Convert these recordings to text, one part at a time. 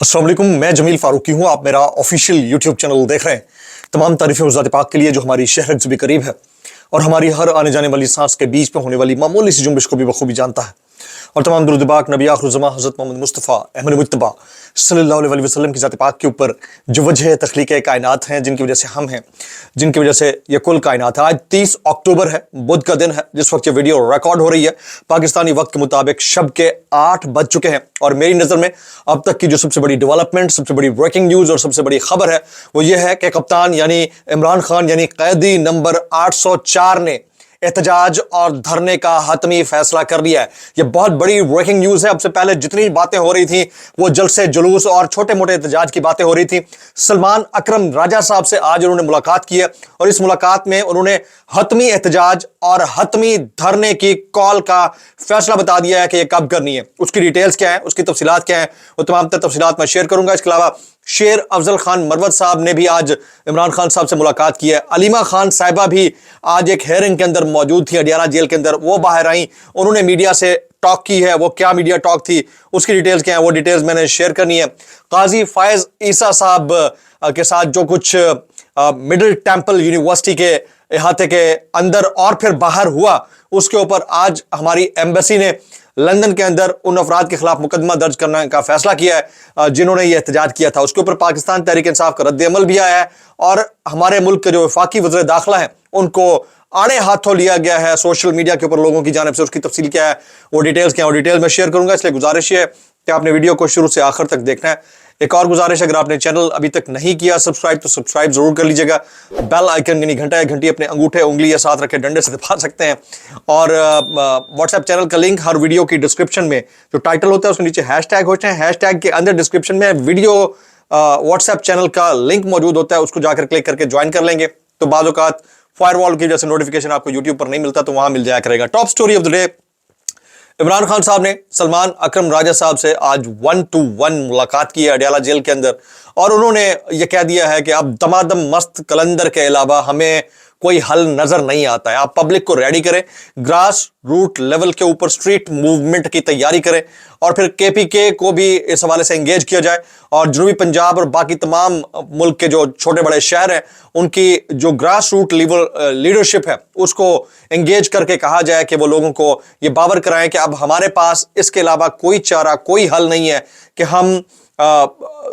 अस्सलाम वालेकुम, मैं जमील फारूकी हूँ। आप मेरा ऑफिशियल यूट्यूब चैनल देख रहे हैं। तमाम तारीफें उस ज़ात पाक के लिए जो हमारी शहर से भी करीब है और हमारी हर आने जाने वाली सांस के बीच में होने वाली मामूली सी जुम्बिश को भी बखूबी जानता है। और तमाम दुरूद पाक नबी आखिर ज़मां हज़रत मोहम्मद मुस्तफ़ा अहमद मुज्तबा सल्लल्लाहु अलैहि वसल्लम की ज़ात पाक के ऊपर जो वजह तख्लीक़ कायनात हैं, जिनकी वजह से हम हैं, जिनकी वजह से ये कुल कायनात है। आज 30 अक्टूबर है, बुध का दिन है, जिस वक्त ये वीडियो रिकॉर्ड हो रही है पाकिस्तानी वक्त के मुताबिक शब के 8 बज चुके हैं। और मेरी नज़र में अब तक की जो सबसे बड़ी डेवलपमेंट, सबसे बड़ी ब्रेकिंग न्यूज़ और सबसे बड़ी खबर है वो ये है कि कप्तान यानी इमरान खान यानी कैदी नंबर 804 ने एहतजाज और धरने का हतमी फैसला कर लिया है। यह बहुत बड़ी ब्रेकिंग न्यूज़ है। अब से पहले जितनी बातें हो रही थी वो जलसे जुलूस और छोटे मोटे एहतजाज की बातें हो रही थी। सलमान अकरम राजा साहब से आज उन्होंने मुलाकात की है और इस मुलाकात में उन्होंने हतमी एहतजाज और हतमी धरने की कॉल का फैसला बता दिया है कि यह कब करनी है। उसकी डिटेल्स क्या है, उसकी तफसीलात क्या है, वो तमाम तफसीलात मैं शेयर करूंगा। इसके अलावा शेर अफजल खान मरवत साहब ने भी आज इमरान खान साहब से मुलाकात की है। अलीमा खान साहिबा भी आज एक हेयरिंग के अंदर मौजूद थी अडियाला जेल के अंदर, वो बाहर आई, उन्होंने मीडिया से टॉक की है। वो क्या मीडिया टॉक थी, उसकी डिटेल्स क्या है, वो डिटेल्स मैंने शेयर करनी है। काजी फायज ईसा साहब के साथ जो कुछ मिडिल टेंपल यूनिवर्सिटी के इहाते के अंदर और फिर बाहर हुआ, उसके ऊपर आज हमारी एम्बेसी ने लंदन के अंदर उन अफराद के खिलाफ मुकदमा दर्ज करने का फैसला किया है जिन्होंने ये एहतजाज किया था। उसके ऊपर पाकिस्तान तहरीक इंसाफ का रद्द अमल भी आया है और हमारे मुल्क के जो वफाकी वज़ीर दाखिला हैं उनको आड़े हाथों लिया गया है सोशल मीडिया के ऊपर लोगों की जानिब से। उसकी तफसील क्या है, वो डिटेल्स क्या है, वो डिटेल्स मैं शेयर करूंगा। इसलिए गुजारिश है कि आपने वीडियो को शुरू से आखिर तक देखना है। एक और गुजारिश, अगर आपने चैनल अभी तक नहीं किया सब्सक्राइब तो सब्सक्राइब जरूर कर लीजिएगा। बेल आइकन यानी घंटा या घंटी अपने अंगूठे उंगली या साथ रखे डंडे से दबा सकते हैं। और व्हाट्सएप चैनल का लिंक हर वीडियो की डिस्क्रिप्शन में जो टाइटल होता है उसके नीचे हैशटैग होते हैं, हैशटैग के अंदर डिस्क्रिप्शन में वीडियो व्हाट्सएप चैनल का लिंक मौजूद होता है, उसको जाकर क्लिक करके ज्वाइन कर लेंगे तो बाज़ औक़ात फायरवॉल की जैसे नोटिफिकेशन आपको यूट्यूब पर नहीं मिलता तो वहां मिल जाया करेगा। Top story of the day, Imran Khan साहब ने सलमान अकरम राजा साहब से आज 1-to-1 मुलाकात की है अडियाला जेल के अंदर और उन्होंने ये कह दिया है कि अब दमादम मस्त कलंदर के अलावा हमें कोई हल नजर नहीं आता है। आप पब्लिक को रेडी करें, ग्रास रूट लेवल के ऊपर स्ट्रीट मूवमेंट की तैयारी करें और फिर केपीके को भी इस हवाले से एंगेज किया जाए और जनूबी पंजाब और बाकी तमाम मुल्क के जो छोटे बड़े शहर हैं उनकी जो ग्रास रूट लेवल लीडरशिप है उसको एंगेज करके कहा जाए कि वो लोगों को ये बावर कराएं कि अब हमारे पास इसके अलावा कोई चारा, कोई हल नहीं है कि हम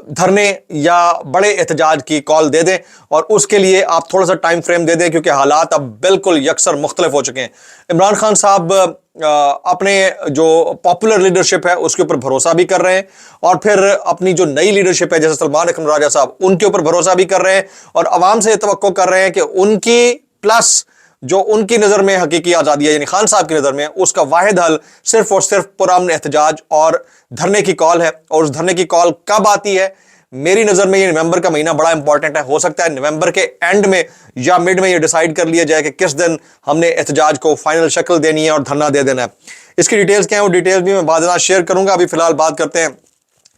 धरने या बड़े एहतजाज की कॉल दे दें और उसके लिए आप थोड़ा सा टाइम फ्रेम दे दें क्योंकि हालात अब बिल्कुल यकसर मुख्तलिफ हो चुके हैं। इमरान खान साहब अपने जो पॉपुलर लीडरशिप है उसके ऊपर भरोसा भी कर रहे हैं और फिर अपनी जो नई लीडरशिप है जैसे सलमान अकरम राजा साहब उनके ऊपर भरोसा भी कर रहे हैं और अवाम से तवक्को कर रहे हैं कि उनकी प्लस जो उनकी नज़र में हकीकी आज़ादी है यानी खान साहब की नज़र में उसका वाहिद हल सिर्फ और सिर्फ पुरअमन एहतजाज और धरने की कॉल है। और उस धरने की कॉल कब आती है, मेरी नज़र में ये नवंबर का महीना बड़ा इंपॉर्टेंट है। हो सकता है नवंबर के एंड में या मिड में ये डिसाइड कर लिया जाए कि किस दिन हमने एहतजाज को फाइनल शक्ल देनी है और धरना दे देना है। इसकी डिटेल्स क्या है वो डिटेल्स भी मैं बाद में शेयर करूंगा। अभी फिलहाल बात करते हैं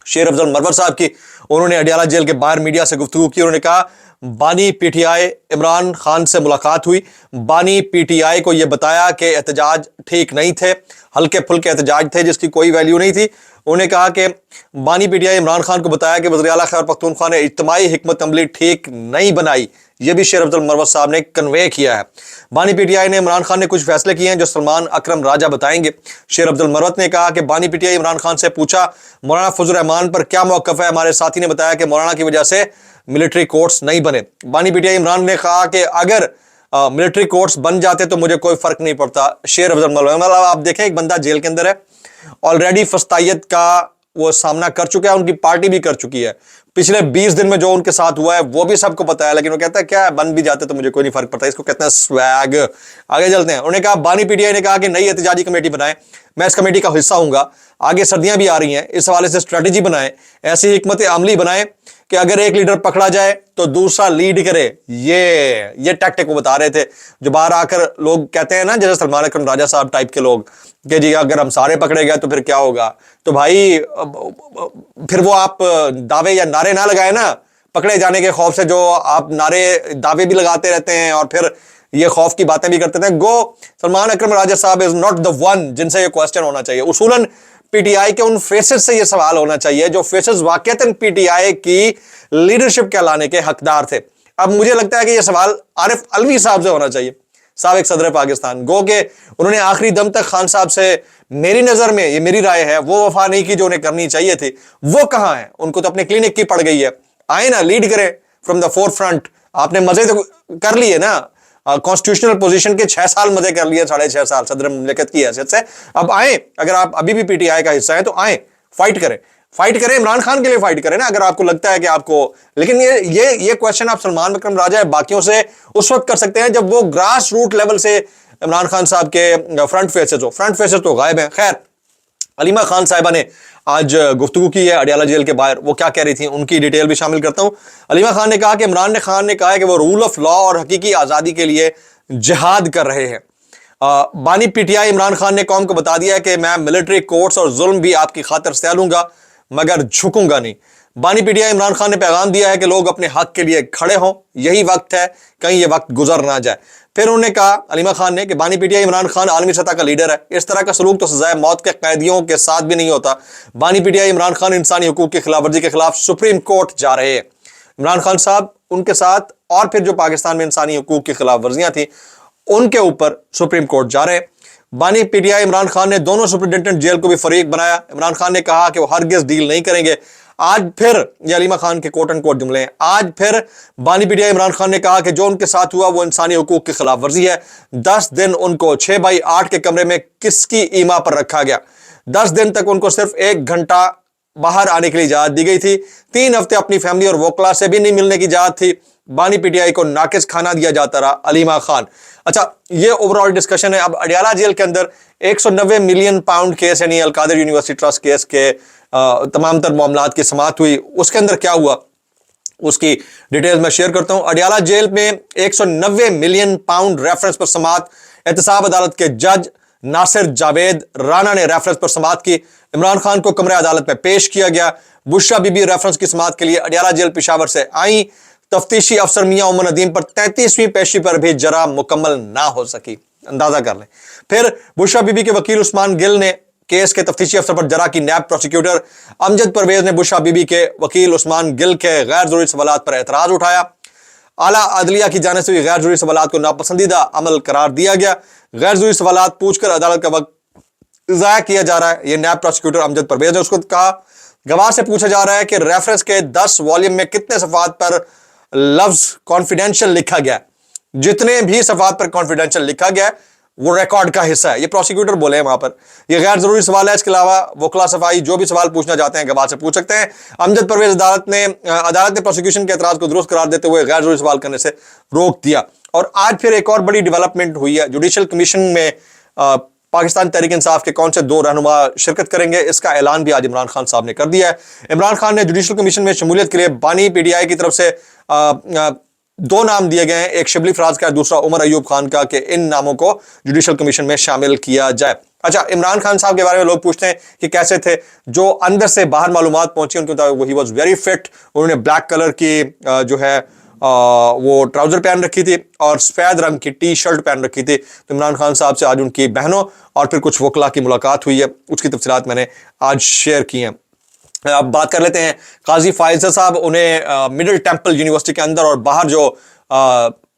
शेर अफजल मरवत साहब की। उन्होंने अडियाला जेल के बाहर मीडिया से गुफ्तगू की। उन्होंने कहा बानी पीटीआई इमरान खान से मुलाकात हुई, बानी पीटीआई को यह बताया कि एहतजाज ठीक नहीं थे, हल्के फुल्के एहतजाज थे जिसकी कोई वैल्यू नहीं थी। उन्होंने कहा कि बानी पीटीआई इमरान खान को बताया कि वज़ीर आला खैबर पख्तूनख्वा ने इज्तिमाई हिकमत अमली ठीक नहीं बनाई। यह भी शेर अफजल मरवत साहब ने कन्वे किया है। बानी पीटीआई ने इमरान खान ने कुछ फैसले किए हैं जो सलमान अकरम राजा बताएंगे। शेर अफजल मरवत ने कहा कि बानी पीटीआई इमरान खान से पूछा मौलाना फजल रहमान पर क्या मौक़िफ़ है। हमारे साथी ने बताया कि मौलाना की वजह से मिलिट्री कोर्ट्स नहीं बने। बानी पीटीआई इमरान ने कहा कि अगर मिलिट्री कोर्ट्स बन जाते तो मुझे कोई फर्क नहीं पड़ता। शेर अफजल मरवत, आप देखें एक बंदा जेल के अंदर है, ऑलरेडी फस्तायत का वो सामना कर चुका है, उनकी पार्टी भी कर चुकी है। पिछले 20 दिन में जो उनके साथ हुआ है वो भी सबको पता है, लेकिन वो कहता है क्या है, बन भी जाते तो मुझे कोई नहीं फर्क पड़ता। इसको कहते हैं स्वैग। आगे चलते हैं। उन्होंने कहा बानी पीटीआई ने कहा कि नई एहतजाजी कमेटी बनाएं, मैं इस कमेटी का हिस्सा हूंगा। आगे सर्दियां भी आ रही हैं, इस हवाले से स्ट्रेटेजी बनाएं, ऐसी हिकमत अमली बनाएं कि अगर एक लीडर पकड़ा जाए तो दूसरा लीड करे। ये टैक्टिक वो बता रहे थे जो बाहर आकर लोग कहते हैं ना जैसे सलमान अकरम राजा साहब टाइप के लोग कि जी अगर हम सारे पकड़े गए तो फिर क्या होगा। तो भाई फिर वो आप दावे या नारे ना लगाए ना पकड़े जाने के खौफ से, जो आप नारे दावे भी लगाते रहते हैं और फिर ये खौफ की बातें भी करते थे। गो सलमान अकरम राजा साहब इज नॉट द वन जिनसे ये क्वेश्चन होना चाहिए। उसूलन पीटीआई के उन फेसेस से यह सवाल होना चाहिए जो फेसेस वाकईतन पीटीआई की लीडरशिप कहलाने के हकदार थे। अब मुझे लगता है कि यह सवाल आरिफ अलवी साहब से होना चाहिए, साबिक सदर पाकिस्तान। गो के उन्होंने आखिरी दम तक खान साहब से, मेरी नजर में, ये मेरी राय है, वो वफा नहीं की जो उन्हें करनी चाहिए थी। वो कहां है? उनको तो अपने क्लिनिक की पड़ गई है। आए ना, लीड करें फ्रॉम द फोर फ्रंट। आपने मजे तो कर लिए ना, कॉन्स्टिट्यूशनल पोजीशन के 6 साल मजे कर लिए, 6.5 साल सदर मुमलिकत की हैसियत से। अब आए, अगर आप अभी भी पीटीआई का हिस्सा है तो आए, फाइट करें, फाइट करें, इमरान खान के लिए फाइट करें ना, अगर आपको लगता है कि आपको। लेकिन ये क्वेश्चन आप सलमान बिकरम राजा या बाकियों से उस वक्त कर सकते हैं जब वो ग्रास रूट लेवल से इमरान खान साहब के फ्रंट फेसेस तो गायब हैं। खैर, अलीमा खान साहिबा ने आज गुफ्तगू की है अडियाला जेल के बाहर। वो क्या कह रही थी, उनकी डिटेल भी शामिल करता हूं। अलीमा खान ने कहा कि इमरान खान ने कहा है कि वो रूल ऑफ लॉ और हकीकी आज़ादी के लिए जिहाद कर रहे हैं। बानी पीटीआई इमरान खान ने कौम को बता दिया है कि मैं मिलिट्री कोर्ट्स और जुल्म भी आपकी खातिर सह लूंगा मगर झुकूंगा नहीं। बानी पीटीआई इमरान खान ने पैगाम दिया है कि लोग अपने हक के लिए खड़े हों, यही वक्त है, कहीं ये वक्त गुजर ना जाए। फिर उन्होंने कहा, अलीमा खान ने, कि बानी पीटीआई इमरान खान आलमी सतह का लीडर है, इस तरह का सलूक तो सजाए मौत के कैदियों के साथ भी नहीं होता। बानी पीटीआई इमरान खान इंसानी हुकूक की खिलाफ वर्जी के खिलाफ सुप्रीम कोर्ट जा रहे हैं। इमरान खान साहब, उनके साथ और फिर जो पाकिस्तान में इंसानी हुकूक की खिलाफ वर्जियां थी उनके ऊपर सुप्रीम कोर्ट जा रहे हैं। बानी पीटीआई इमरान खान ने दोनों सुपरिटेंडेंट जेल को भी फरीक बनाया। इमरान खान ने कहा कि वो हरगिज़ डील नहीं करेंगे। आज फिर, ये अलीमा खान के कोट एंड कोट जुमले हैं, आज फिर बानी पीटीआई इमरान खान ने कहा कि जो उनके साथ हुआ वो इंसानी हुकूक की खिलाफ वर्जी है। 10 दिन उनको 6x8 के कमरे में किसकी ईमा पर रखा गया। 10 दिन तक उनको सिर्फ 1 घंटा बाहर आने के लिए इजाजत दी गई थी। 3 हफ्ते अपनी फैमिली और वोकला से भी नहीं मिलने की इजाजत थी। बानी पीटीआई को नाकिस खाना दिया जाता रहा। अलीमा खान, अच्छा, ये ओवरऑल डिस्कशन है। अब अडियाला जेल के अंदर 190 मिलियन पाउंड केस, यानी अलकादर यूनिवर्सिटी ट्रस्ट केस के तमाम तर मामलात की समाअत हुई। उसके अंदर क्या हुआ उसकी डिटेल मैं शेयर करता हूं। अडियाला जेल में 190 मिलियन पाउंड रेफरेंस पर समाअत। एहतसाब अदालत के जज नासिर जावेद राना ने रेफरेंस पर समाअत की। इमरान खान को कमरे अदालत में पेश किया गया। बुशरा बीबी रेफरेंस की समाअत के लिए अडियाला जेल पेशावर से आई। तफ्तीशी अफसर मियां उमर नदीम पर 33वीं पेशी पर भी जरा मुकम्मल ना हो सकी। अंदाजा कर लें। फिर बुशरा बीबी के वकील उस्मान गिल ने केस के तफ्तीशी अफसर पर जरा की नैब प्रोसिक्यूटर अमजद परवेज ने बुशरा बीबी के वकील उस्मान गिल के गैर जरूरी सवालात पर एतराज उठाया। आला अदलिया की जानिब से भी गैर जरूरी सवालात को नापसंदीदा अमल करार दिया गया। गैर जरूरी सवालात पूछकर अदालत का वक्त ज़ाया किया जा रहा है। यह नैब प्रोसिक्यूटर अमजद परवेज ने उसको कहा। गवाह से पूछा जा रहा है कि रेफरेंस के 10 वॉल्यूम में कितने सफात पर लफ्ज कॉन्फिडेंशियल लिखा गया। जितने भी सफात पर कॉन्फिडेंशियल लिखा गया वो रिकॉर्ड का हिस्सा है। ये प्रोसिक्यूटर बोले हैं वहां पर। ये गैर जरूरी सवाल है। इसके अलावा वकला सफाई जो भी सवाल पूछना चाहते हैं गवाह से पूछ सकते हैं। अमजद परवेज अदालत ने प्रोसिक्यूशन के एतराज को दुरुस्त करार देते हुए गैर जरूरी सवाल करने से रोक दिया। और आज फिर एक और बड़ी डेवलपमेंट हुई है। जुडिशल कमीशन में पाकिस्तान तहरीक इंसाफ के कौन से 2 रहनुमा शिरकत करेंगे, इसका ऐलान भी आज इमरान खान साहब ने कर दिया है। इमरान खान ने जुडिशल कमीशन में शमूलियत के लिए बानी पीटीआई की तरफ से 2 नाम दिए गए हैं, एक शिबली फराज का, दूसरा उमर अयूब खान का, कि इन नामों को जुडिशल कमीशन में शामिल किया जाए। अच्छा, इमरान खान साहब के बारे में लोग पूछते हैं कि कैसे थे। जो अंदर से बाहर मालूमात पहुंची उनके मुताबिक ही वॉज वेरी फिट। उन्होंने ब्लैक कलर की जो है वो ट्राउजर पहन रखी थी और सफेद रंग की टी शर्ट पहन रखी थी। तो इमरान खान साहब से आज उनकी बहनों और फिर कुछ वकला की मुलाकात हुई है, उसकी तफसीलात मैंने आज शेयर की हैं। अब बात कर लेते हैं काजी फाइजल साहब। उन्हें मिडिल टेंपल यूनिवर्सिटी के अंदर और बाहर जो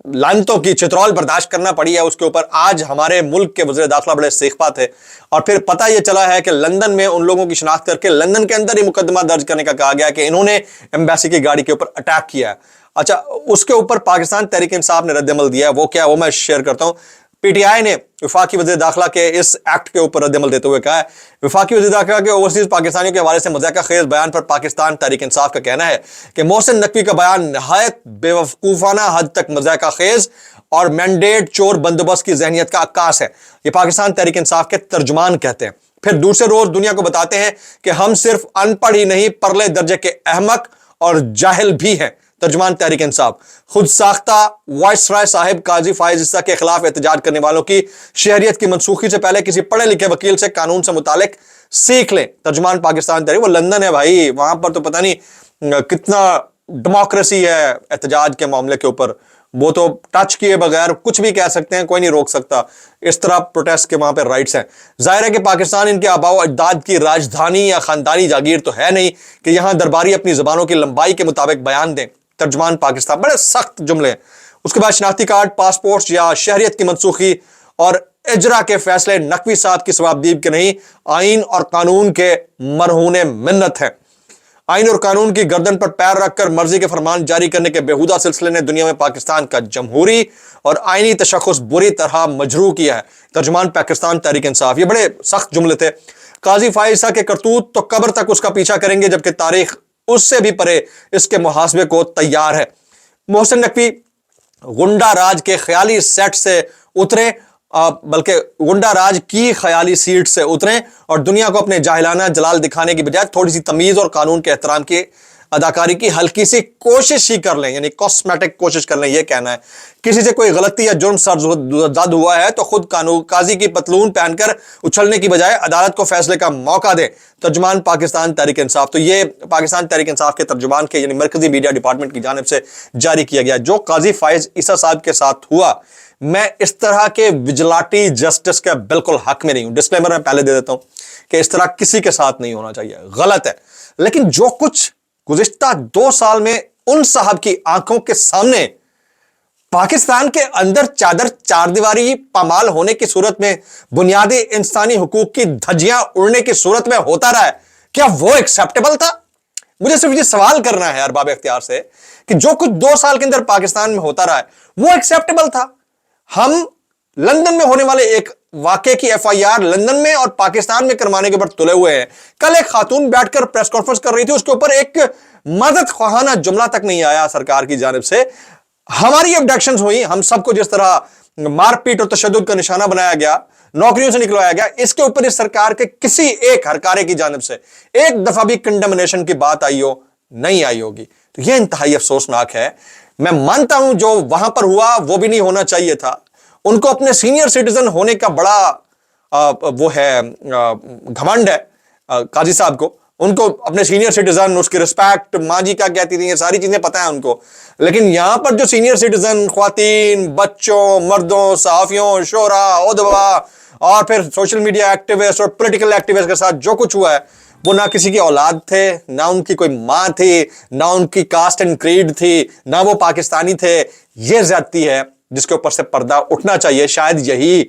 लानतों की चित्रौल बर्दाश्त करना पड़ी है, उसके ऊपर आज हमारे मुल्क के वज़ीर दाखिला बड़े सेखपा थे। और फिर पता यह चला है कि लंदन में उन लोगों की शिनाख्त करके लंदन के अंदर ही मुकदमा दर्ज करने का कहा गया कि इन्होंने एम्बेसी की गाड़ी के ऊपर अटैक किया है। अच्छा, उसके ऊपर पाकिस्तान तहरीक इंसाफ ने रद्दमल दिया है। वो क्या है वो मैं शेयर करता हूँ। पीटीआई ने वफाकी वज़ीर दाखिला के इस एक्ट के ऊपर रद्दमल देते हुए कहा है, वफाकी वज़ीर दाखिला के ओवरसीज पाकिस्तानियों के हवाले से मज़ाक़ा खेज़ बयान पर पाकिस्तान तहरीक इंसाफ का कहना है कि मोहसिन नकवी का बयान नहायत बेवकूफ़ाना हद तक मज़ाक़ा खेज़ और मैंडेट चोर बंदोबस्त की ज़हनियत का अक्कास है। ये पाकिस्तान तहरीक इंसाफ के तर्जुमान कहते हैं। फिर दूसरे रोज़ दुनिया को बताते हैं कि हम सिर्फ अनपढ़ ही नहीं, परले दर्जे के अहमक और जाहिल भी हैं। तर्जुमान तहरीक इंसाफ खुद साख्ता वाइसराय साहिब काजी फाइज इस्सा के खिलाफ एहतजाज करने वालों की शहरियत की मनसूखी से पहले किसी पढ़े लिखे वकील से कानून से मुतालिक सीख लें। तर्जुमान पाकिस्तान तहरीक, वो लंदन है भाई, वहां पर तो पता नहीं कितना डेमोक्रेसी है एहतजाज के मामले के ऊपर। وہ تو ٹچ کیے بغیر کچھ بھی کہہ سکتے ہیں, کوئی نہیں روک سکتا. اس طرح پروٹیسٹ کے وہاں پہ رائٹس ہیں. ظاہر ہے کہ پاکستان ان کے آباء و اجداد کی راجدھانی یا خاندانی جاگیر تو ہے نہیں کہ یہاں درباری اپنی زبانوں کی لمبائی کے مطابق بیان دیں. ترجمان پاکستان, بڑے سخت جملے ہیں. اس کے بعد شناختی کارڈ, پاسپورٹ یا شہریت کی منسوخی اور اجرا کے فیصلے نقوی صاحب کی ثوابدید کے نہیں, آئین اور قانون کے مرہون منت ہیں. آئین اور قانون کی گردن پر پیر رکھ کر مرضی کے فرمان جاری کرنے کے بےہودہ سلسلے نے دنیا میں پاکستان کا جمہوری اور آئینی تشخص بری طرح مجروح کیا ہے. ترجمان پاکستان تحریک انصاف. یہ بڑے سخت جملے تھے. قاضی فائز کے کرتوت تو قبر تک اس کا پیچھا کریں گے, جبکہ تاریخ اس سے بھی پرے اس کے محاسبے کو تیار ہے. محسن نقوی غنڈہ راج کے خیالی سیٹ سے اتریں, بلکہ غنڈہ راج کی خیالی سیٹ سے اتریں اور دنیا کو اپنے جاہلانہ جلال دکھانے کی بجائے تھوڑی سی تمیز اور قانون کے احترام کی اداکاری کی ہلکی سی کوشش ہی کر لیں, یعنی کاسمیٹک کوشش کر لیں. یہ کہنا ہے کسی سے کوئی غلطی یا جرم سرزد ہوا ہے تو خود قاضی کی پتلون پہن کر اچھلنے کی بجائے عدالت کو فیصلے کا موقع دیں. ترجمان پاکستان تحریک انصاف. تو یہ پاکستان تحریک انصاف کے ترجمان کے یعنی مرکزی میڈیا ڈپارٹمنٹ کی جانب سے جاری کیا گیا. جو قاضی فائز عیسیٰ صاحب کے ساتھ ہوا, میں اس طرح کے وجلاٹی جسٹس کا بالکل حق میں نہیں ہوں. ڈسکلیمر میں پہلے دے دیتا ہوں کہ اس طرح کسی کے ساتھ نہیں ہونا چاہیے, غلط ہے. لیکن جو کچھ گزشتہ 2 سال میں ان صاحب کی آنکھوں کے سامنے پاکستان کے اندر چادر چار دیواری پامال ہونے کی صورت میں, بنیادی انسانی حقوق کی دھجیاں اڑنے کی صورت میں ہوتا رہا ہے, کیا وہ ایکسیپٹیبل تھا؟ مجھے صرف یہ سوال کرنا ہے ارباب اختیار سے کہ جو کچھ 2 سال کے اندر پاکستان میں ہوتا رہا ہے وہ ایکسیپٹیبل تھا؟ ہم لندن میں ہونے والے ایک واقعے کی ایف آئی آر لندن میں اور پاکستان میں کروانے کے اوپر تلے ہوئے ہیں. کل ایک خاتون بیٹھ کر پریس کانفرنس کر رہی تھی, اس کے اوپر ایک مدد خواہانہ جملہ تک نہیں آیا سرکار کی جانب سے. ہماری ابڈکشنز ہوئی, ہم سب کو جس طرح مار پیٹ اور تشدد کا نشانہ بنایا گیا, نوکریوں سے نکلوایا گیا, اس کے اوپر اس سرکار کے کسی ایک ہرکارے کی جانب سے ایک دفعہ بھی کنڈمنیشن کی بات آئی ہو نہیں آئی ہوگی. تو یہ انتہائی افسوسناک ہے. میں مانتا ہوں جو وہاں پر ہوا وہ بھی نہیں ہونا چاہیے تھا. ان کو اپنے سینئر سٹیزن ہونے کا بڑا وہ ہے گھمنڈ ہے قاضی صاحب کو. ان کو اپنے سینئر سٹیزن, اس کی رسپیکٹ, ماں جی کا کہتی تھی, یہ ساری چیزیں پتہ ہیں ان کو. لیکن یہاں پر جو سینئر سٹیزن, خواتین, بچوں, مردوں, صحافیوں, شعراء, ادبا اور پھر سوشل میڈیا ایکٹیوسٹ اور پولیٹیکل ایکٹیوسٹ کے ساتھ جو کچھ ہوا ہے, وہ نہ کسی کی اولاد تھے, نہ ان کی کوئی ماں تھی, نہ ان کی کاسٹ اینڈ کریڈ تھی, نہ وہ پاکستانی تھے. یہ زیادتی ہے جس کے اوپر سے پردہ اٹھنا چاہیے. شاید یہی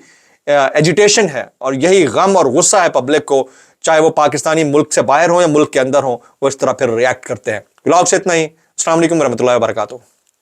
ایجیٹیشن ہے اور یہی غم اور غصہ ہے پبلک کو, چاہے وہ پاکستانی ملک سے باہر ہوں یا ملک کے اندر ہوں, وہ اس طرح پھر ریاکٹ کرتے ہیں. ولاگ سے اتنا ہی. السلام علیکم ورحمۃ اللہ وبرکاتہ.